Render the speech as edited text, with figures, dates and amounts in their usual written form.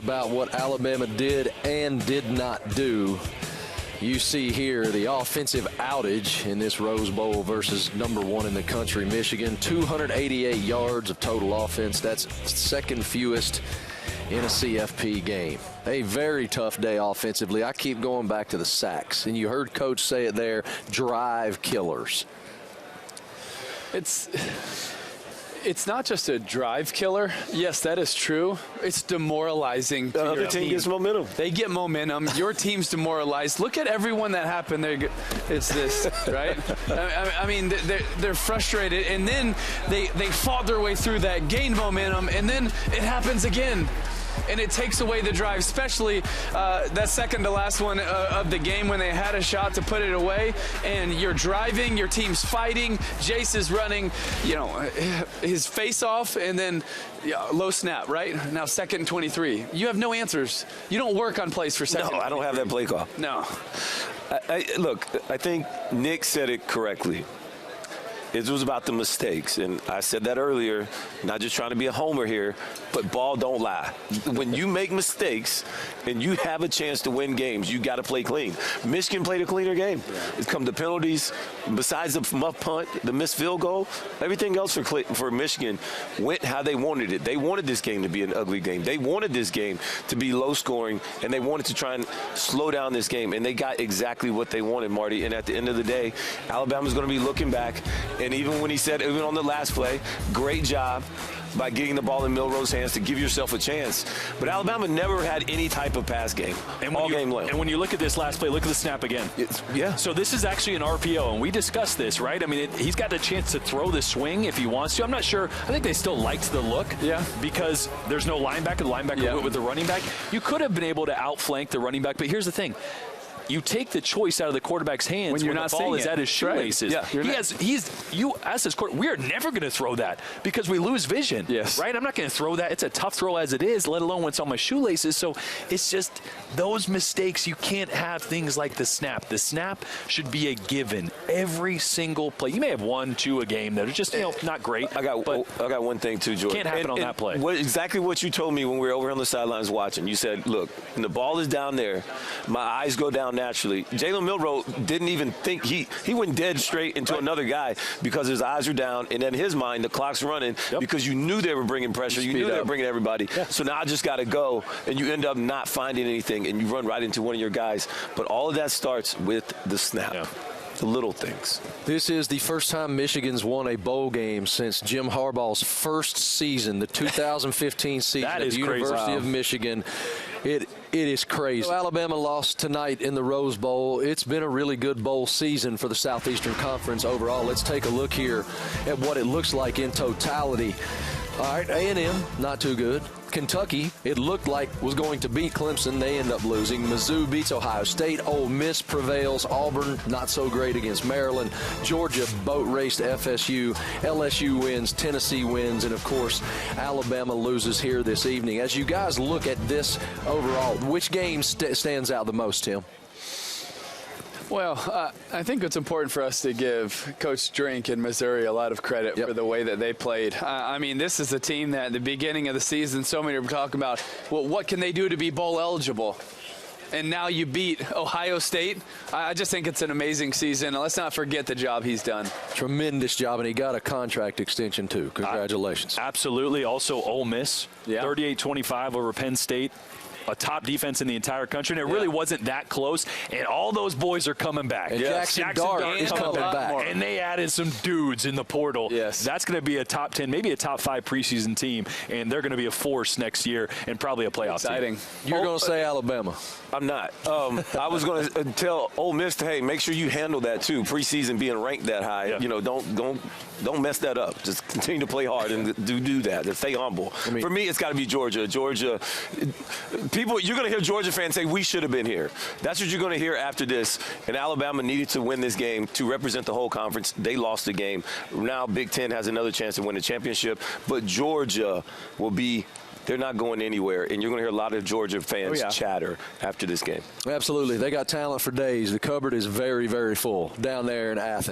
about what Alabama did and did not do. You see here the offensive outage in this Rose Bowl versus number 1 in the country, Michigan. 288 yards of total offense. That's second fewest in a CFP game. A very tough day offensively. I keep going back to the sacks, and you heard Coach say it there, drive killers. It's not just a drive killer. Yes, that is true. It's demoralizing. The other team gets momentum. They get momentum. Your team's demoralized. Look at everyone that happened there. It's this, right? I mean, they're frustrated, and then they fought their way through that, gained momentum, and then it happens again. And it takes away the drive, especially that second to last one of the game when they had a shot to put it away. And you're driving, your team's fighting. Jace is running, his face off, and then low snap, right? Now 2nd and 23. You have no answers. You don't work on plays for second. No, I don't have that play call. No. Look, I think Nick said it correctly. It was about the mistakes, and I said that earlier, not just trying to be a homer here, but ball don't lie. When you make mistakes and you have a chance to win games, you got to play clean. Michigan played a cleaner game. It's come to penalties, besides the muff punt, the missed field goal, everything else for Michigan went how they wanted it. They wanted this game to be an ugly game. They wanted this game to be low scoring, and they wanted to try and slow down this game, and they got exactly what they wanted, Marty. And at the end of the day, Alabama's going to be looking back. And even when he said, even on the last play, great job by getting the ball in Milroe's hands to give yourself a chance. But Alabama never had any type of pass game all game long. And when you look at this last play, look at the snap again. Yeah. So this is actually an RPO, and we discussed this, right? I mean, he's got the chance to throw the swing if he wants to. I'm not sure. I think they still liked the look. Yeah. Because there's no linebacker. The linebacker went with the running back. You could have been able to outflank the running back, but here's the thing. You take the choice out of the quarterback's hands when the ball is at his shoelaces. Right. Yeah. You ask this quarterback, we are never going to throw that because we lose vision. Yes. Right? I'm not going to throw that. It's a tough throw as it is, let alone when it's on my shoelaces. So it's just those mistakes. You can't have things like the snap. The snap should be a given every single play. You may have 1, 2 a game that are just not great. I got one thing too, Jordan. Can't happen on that play. Exactly what you told me when we were over on the sidelines watching. You said, look, when the ball is down there, my eyes go down naturally. Jalen Milroe didn't even think he went dead straight into another guy because his eyes were down, and in his mind the clock's running because you knew they were bringing pressure, you knew they were bringing everybody. Yeah. So now I just got to go, and you end up not finding anything, and you run right into one of your guys. But all of that starts with the snap. Yeah. The little things. This is the first time Michigan's won a bowl game since Jim Harbaugh's first season, the 2015 season at the University of Michigan. It is crazy. Alabama lost tonight in the Rose Bowl. It's been a really good bowl season for the Southeastern Conference overall. Let's take a look here at what it looks like in totality. All right, A&M, not too good. Kentucky, it looked like was going to beat Clemson. They end up losing. Mizzou beats Ohio State. Ole Miss prevails. Auburn, not so great against Maryland. Georgia boat raced FSU. LSU wins. Tennessee wins. And, of course, Alabama loses here this evening. As you guys look at this overall, which game stands out the most, Tim? Well, I think it's important for us to give Coach Drink in Missouri a lot of credit for the way that they played. I mean, this is a team that at the beginning of the season, so many were talking about, well, what can they do to be bowl eligible? And now you beat Ohio State. I just think it's an amazing season. And let's not forget the job he's done. Tremendous job, and he got a contract extension, too. Congratulations. Absolutely. Also, Ole Miss, 38-25 over Penn State. A top defense in the entire country, and it really wasn't that close. And all those boys are coming back. And Jackson Dart is coming back. And they added some dudes in the portal. Yes. That's going to be a top 10, maybe a top 5 preseason team, and they're going to be a force next year and probably a playoff team. You're going to say Alabama. I'm not. I was going to tell Ole Miss, hey, make sure you handle that too. Preseason being ranked that high, don't mess that up. Just continue to play hard and do that. And stay humble. For me, it's got to be Georgia. Georgia. People, you're going to hear Georgia fans say we should have been here. That's what you're going to hear after this. And Alabama needed to win this game to represent the whole conference. They lost the game. Now Big Ten has another chance to win the championship. But Georgia will be. They're not going anywhere, and you're going to hear a lot of Georgia fans chatter after this game. Absolutely. They got talent for days. The cupboard is very, very full down there in Athens.